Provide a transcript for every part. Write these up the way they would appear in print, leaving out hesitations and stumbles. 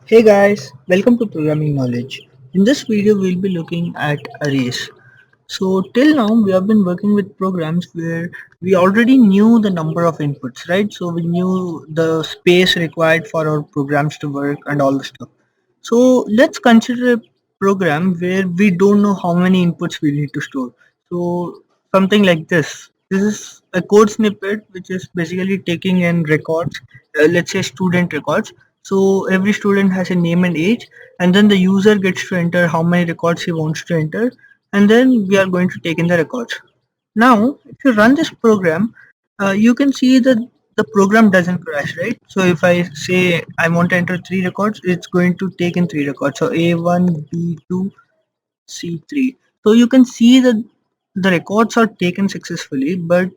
Hey guys, welcome to Programming Knowledge. In this video, we'll be looking at arrays. So, till now, we have been working with programs where we already knew the number of inputs, right? So, we knew the space required for our programs to work and all the stuff. So, let's consider a program where we don't know how many inputs we need to store. So, something like this. This is a code snippet which is basically taking in records, let's say student records. So every student has a name and age, and then the user gets to enter how many records he wants to enter, and then we are going to take in the records. Now, if you run this program, you can see that the program doesn't crash, right? So if I say I want to enter three records, it's going to take in three records. So A1, B2, C3. So you can see that the records are taken successfully, but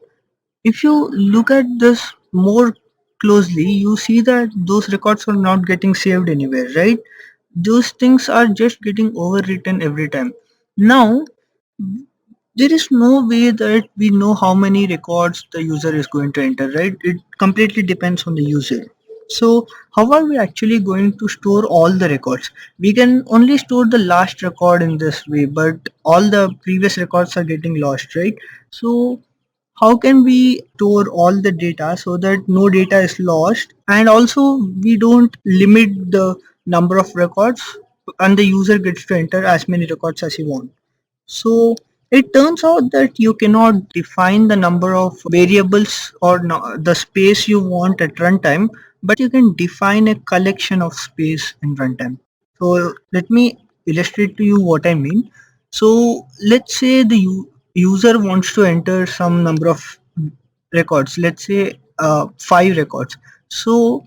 if you look at this more closely, you see that those records are not getting saved anywhere, right? Those things are just getting overwritten every time. Now, there is no way that we know how many records the user is going to enter, right? It completely depends on the user. So how are we actually going to store all the records? We can only store the last record in this way, but all the previous records are getting lost, right? So how can we store all the data so that no data is lost, and also we don't limit the number of records and the user gets to enter as many records as he wants? So it turns out that you cannot define the number of variables or the space you want at runtime, but you can define a collection of space in runtime. So let me illustrate to you what I mean. So let's say the user wants to enter some number of records, let's say five records. So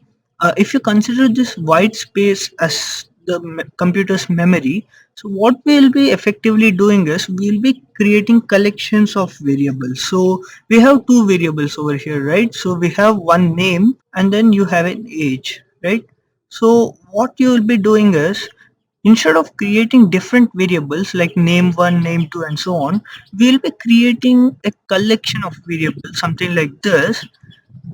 if you consider this white space as the computer's memory, so what we'll be effectively doing is we'll be creating collections of variables. So we have two variables over here, right? So we have one name and then you have an age, right? So what you will be doing is, instead of creating different variables like name 1, name 2 and so on, we'll be creating a collection of variables, something like this.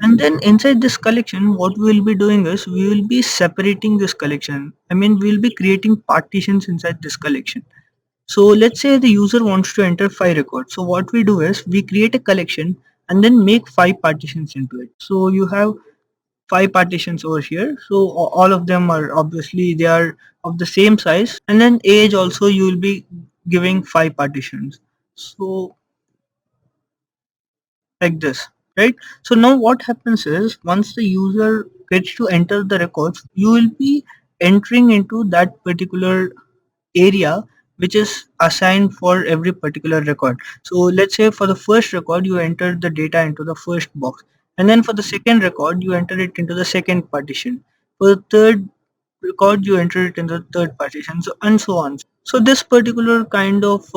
And then inside this collection, what we will be doing is we will be separating this collection. I mean, we'll be creating partitions inside this collection. So let's say the user wants to enter five records. So what we do is we create a collection and then make five partitions into it. So you have five partitions over here. So all of them are obviously they are of the same size, and then age also you will be giving five partitions. So like this, right? So now what happens is once the user gets to enter the records, you will be entering into that particular area which is assigned for every particular record. So let's say for the first record you enter the data into the first box, and then for the second record you enter it into the second partition. For the third record you enter it in the third partition, so and so on. So this particular kind of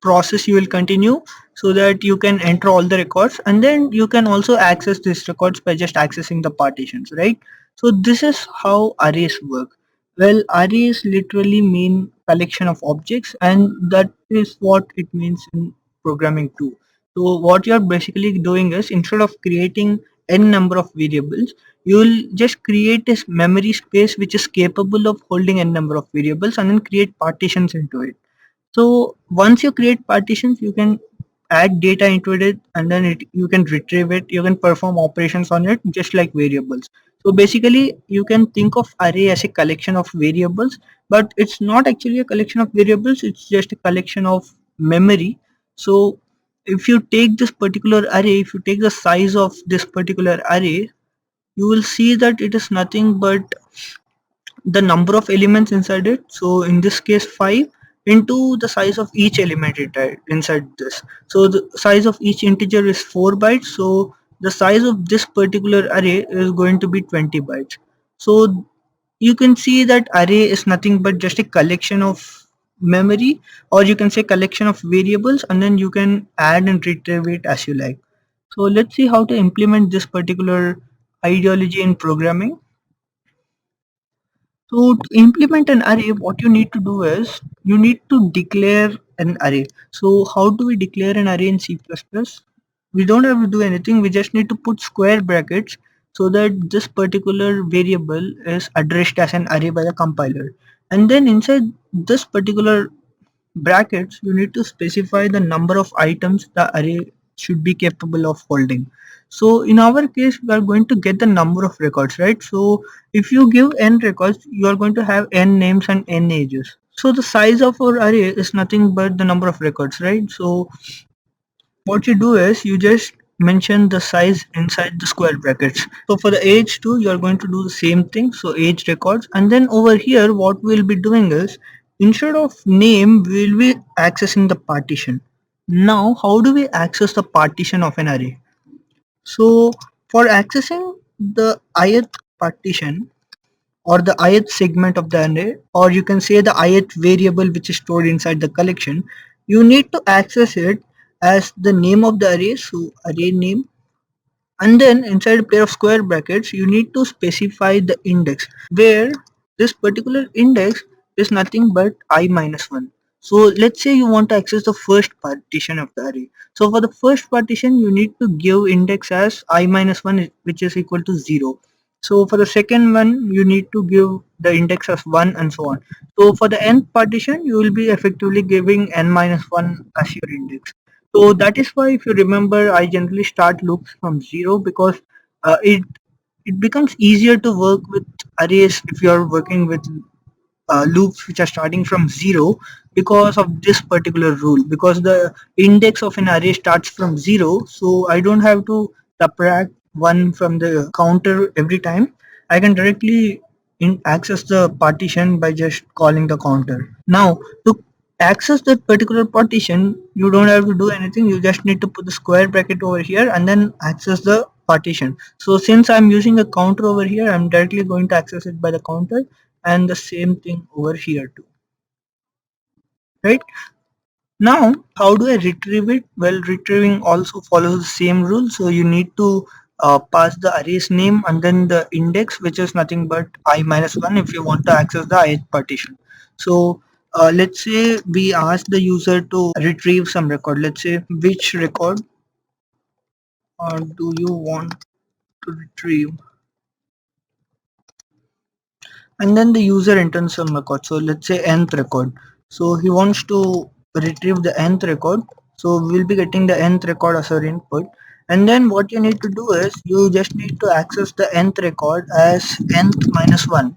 process you will continue, so that you can enter all the records, and then you can also access these records by just accessing the partitions, right? So this is how arrays work. Well, arrays literally mean collection of objects, and that is what it means in programming too. So what you're basically doing is, instead of creating n number of variables, you'll just create this memory space which is capable of holding n number of variables and then create partitions into it. So once you create partitions, you can add data into it, and then you can retrieve it. You can perform operations on it just like variables. So basically, you can think of array as a collection of variables, but it's not actually a collection of variables. It's just a collection of memory. So if you take this particular array, if you take the size of this particular array, you will see that it is nothing but the number of elements inside it. So in this case 5 into the size of each element inside this. So the size of each integer is 4 bytes. So the size of this particular array is going to be 20 bytes. So you can see that array is nothing but just a collection of memory, or you can say collection of variables, and then you can add and retrieve it as you like. So let's see how to implement this particular ideology in programming. So to implement an array, what you need to do is you need to declare an array. So how do we declare an array in C++? We don't have to do anything. We just need to put square brackets so that this particular variable is addressed as an array by the compiler. And then inside this particular brackets, you need to specify the number of items the array should be capable of holding. So in our case, we are going to get the number of records, right? So if you give n records, you are going to have n names and n ages. So the size of our array is nothing but the number of records, right? So what you do is you just mention the size inside the square brackets. So for the age too, you are going to do the same thing. So age records, and then over here what we'll be doing is, instead of name we'll be accessing the partition. Now how do we access the partition of an array? So for accessing the ith partition, or the ith segment of the array, or you can say the ith variable which is stored inside the collection, you need to access it as the name of the array, so array name, and then inside a pair of square brackets you need to specify the index, where this particular index is nothing but I minus 1. So let's say you want to access the first partition of the array. So for the first partition you need to give index as I minus 1, which is equal to 0. So for the second one you need to give the index as 1, and so on. So for the nth partition you will be effectively giving n minus 1 as your index. So that is why, if you remember, I generally start loops from 0, because it becomes easier to work with arrays if you are working with loops which are starting from 0, because of this particular rule, because the index of an array starts from 0, so I don't have to subtract 1 from the counter every time. I can directly access the partition by just calling the counter. Now to access that particular partition, you don't have to do anything, you just need to put the square bracket over here and then access the partition. So since I'm using a counter over here, I'm directly going to access it by the counter, and the same thing over here too, right? Now how do I retrieve it? Well, retrieving also follows the same rule. So you need to pass the array's name and then the index, which is nothing but I minus 1 if you want to access the ith partition. So let's say we ask the user to retrieve some record. Let's say, which record do you want to retrieve? And then the user enters some record, so let's say nth record. So he wants to retrieve the nth record, so we'll be getting the nth record as our input. And then what you need to do is you just need to access the nth record as nth minus 1.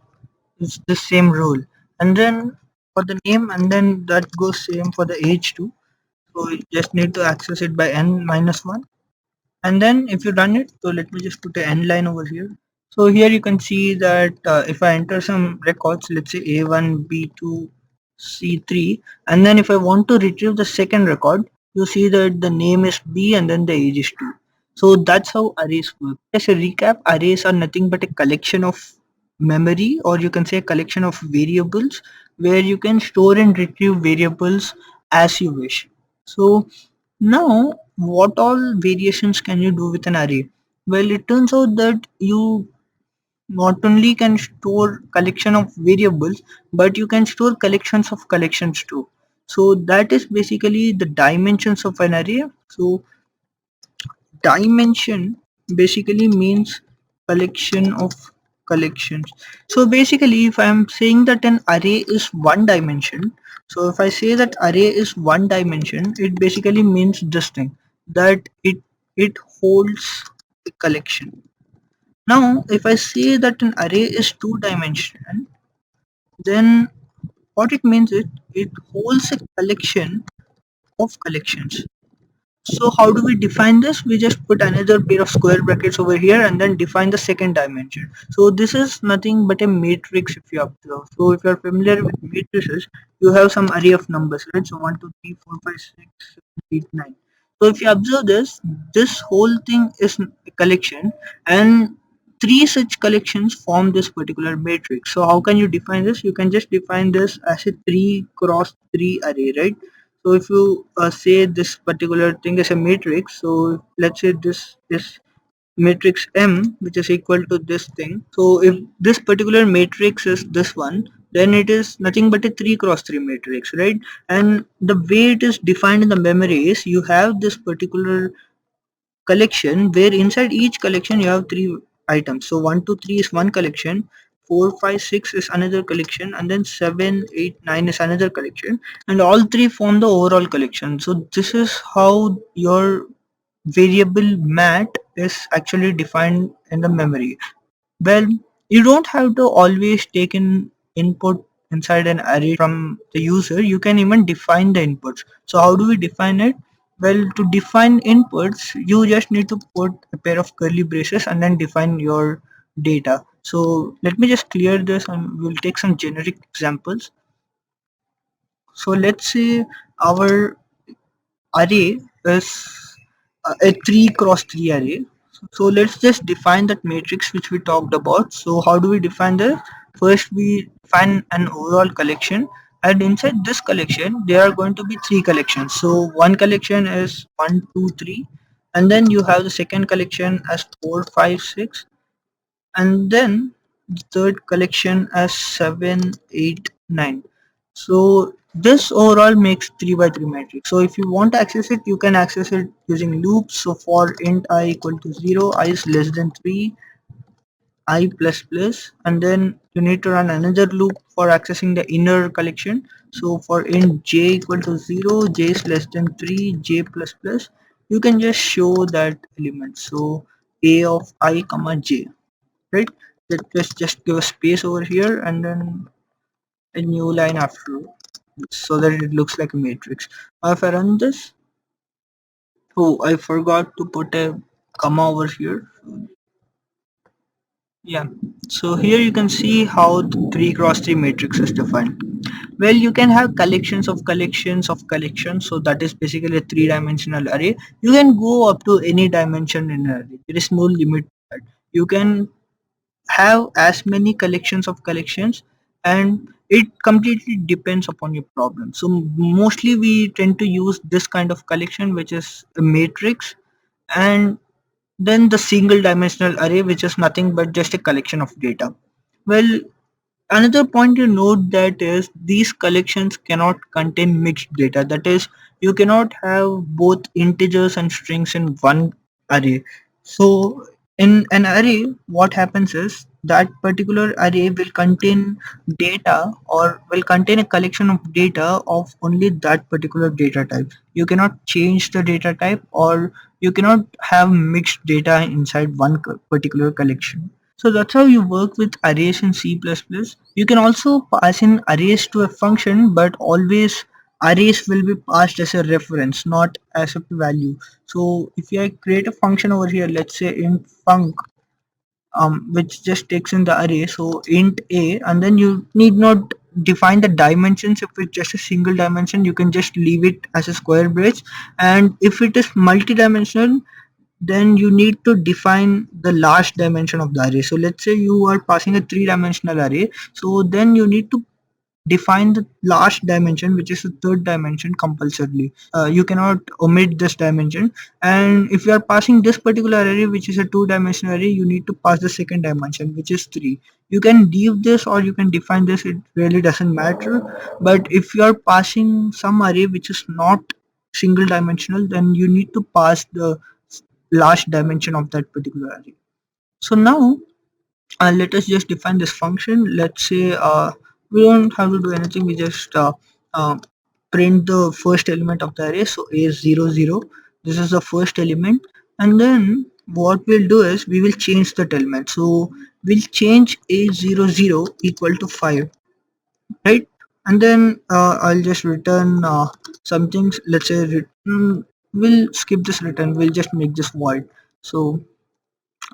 It's the same rule. And then for the name, and then that goes same for the age too, so you just need to access it by n minus 1. And then if you run it, so let me just put an end line over here. So here you can see that if I enter some records, let's say A1, B2, C3, and then if I want to retrieve the second record, you see that the name is B and then the age is 2. So that's how arrays work. As a recap, arrays are nothing but a collection of memory, or you can say a collection of variables, where you can store and retrieve variables as you wish. So now, what all variations can you do with an array? Well, it turns out that you not only can store collection of variables, but you can store collections of collections too. So that is basically the dimensions of an array. So dimension basically means collection of collections. So basically, if I am saying that an array is one dimension, so if I say that array is one dimension, it basically means this thing, that it holds a collection. Now if I say that an array is two dimension, then what it means is it holds a collection of collections. So how do we define this? We just put another pair of square brackets over here and then define the second dimension. So this is nothing but a matrix if you observe. So if you are familiar with matrices, you have some array of numbers, right? So 1, 2, 3, 4, 5, 6, 7, 8, 9. So if you observe this, this whole thing is a collection, and three such collections form this particular matrix. So how can you define this? You can just define this as a 3 cross 3 array, right? So if you say this particular thing is a matrix, so let's say this is matrix M, which is equal to this thing. So if this particular matrix is this one, then it is nothing but a 3 cross 3 matrix, right? And the way it is defined in the memory is you have this particular collection, where inside each collection you have three items. So 1 2 3 is one collection, 4 5 6 is another collection, and then 7 8 9 is another collection, and all three form the overall collection. So this is how your variable mat is actually defined in the memory. Well, you don't have to always take in input inside an array from the user. You can even define the inputs. So how do we define it? Well, to define inputs, you just need to put a pair of curly braces and then define your data. So let me just clear this and we'll take some generic examples. So let's say our array is a 3 cross 3 array. So let's just define that matrix which we talked about. So how do we define this? First we define an overall collection, and inside this collection there are going to be three collections. So one collection is 1 2 3, and then you have the second collection as 4 5 6, and then the third collection as 7 8 9. So this overall makes 3 by 3 matrix. So if you want to access it, you can access it using loops. So for int I equal to 0, I is less than 3, I plus plus, and then you need to run another loop for accessing the inner collection. So for int j equal to 0, j is less than 3, j plus plus, you can just show that element. So a of I comma j, right? Let's just give a space over here and then a new line after, so that it looks like a matrix. Now if I run this, oh, I forgot to put a comma over here. Yeah, so here you can see how the 3 cross 3 matrix is defined. Well, you can have collections of collections of collections, so that is basically a 3-dimensional array. You can go up to any dimension in an array. There is no limit to that. You can have as many collections of collections, and it completely depends upon your problem. So mostly we tend to use this kind of collection, which is a matrix, and then the single dimensional array, which is nothing but just a collection of data. Well, another point to note that is these collections cannot contain mixed data. That is, you cannot have both integers and strings in one array. So in an array, what happens is that particular array will contain data, or will contain a collection of data of only that particular data type. You cannot change the data type, or you cannot have mixed data inside one particular collection. So that's how you work with arrays in C++. You can also pass in arrays to a function, but always arrays will be passed as a reference, not as a value. So if I create a function over here, let's say int func, which just takes in the array, so int a, and then you need not define the dimensions. If it's just a single dimension, you can just leave it as a square brace, and if it is multi-dimensional, then you need to define the last dimension of the array. So let's say you are passing a 3-dimensional array, so then you need to define the last dimension, which is the third dimension, compulsorily. You cannot omit this dimension. And if you are passing this particular array, which is a 2-dimensional array, you need to pass the second dimension, which is 3. You can leave this or you can define this, it really doesn't matter. But if you are passing some array which is not single dimensional, then you need to pass the last dimension of that particular array. So now let us just define this function. Let's say we don't have to do anything, we just uh, print the first element of the array. So a is 0 0, this is the first element, and then what we'll do is we will change that element. So we'll change a 0 0 equal to 5, right? And then I'll just return some things. Let's say we'll skip this return, we'll just make this void. So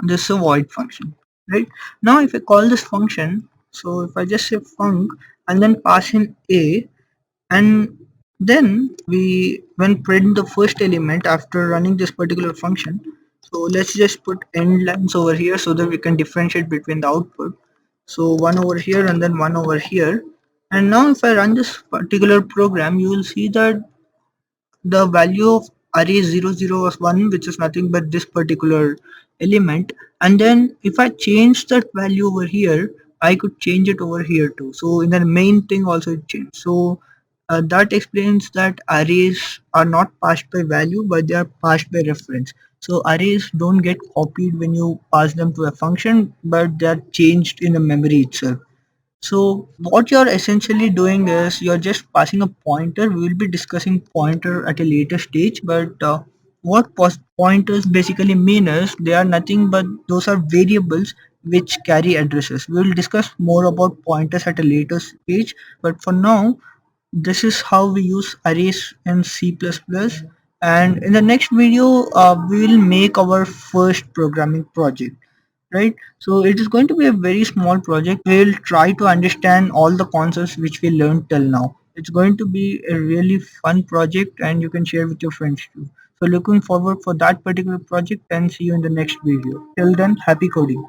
this is a void function, right? Now if I call this function, so if I just say func and then pass in a, and then we when print the first element after running this particular function, so let's just put end lines over here so that we can differentiate between the output. So one over here and then one over here, and now if I run this particular program, you will see that the value of array 0 0 was 1, which is nothing but this particular element. And then if I change that value over here, I could change it over here too. So in the main thing also it changed. So that explains that arrays are not passed by value, but they are passed by reference. So arrays don't get copied when you pass them to a function, but they're changed in the memory itself. So what you're essentially doing is you're just passing a pointer. We will be discussing pointer at a later stage, but what pointers basically mean is they are nothing but those are variables which carry addresses. We will discuss more about pointers at a later stage, but for now, this is how we use arrays in C++. And in the next video, we will make our first programming project, right? So it is going to be a very small project. We'll try to understand all the concepts which we learned till now. It's going to be a really fun project and you can share with your friends too. So looking forward for that particular project and see you in the next video. Till then, happy coding.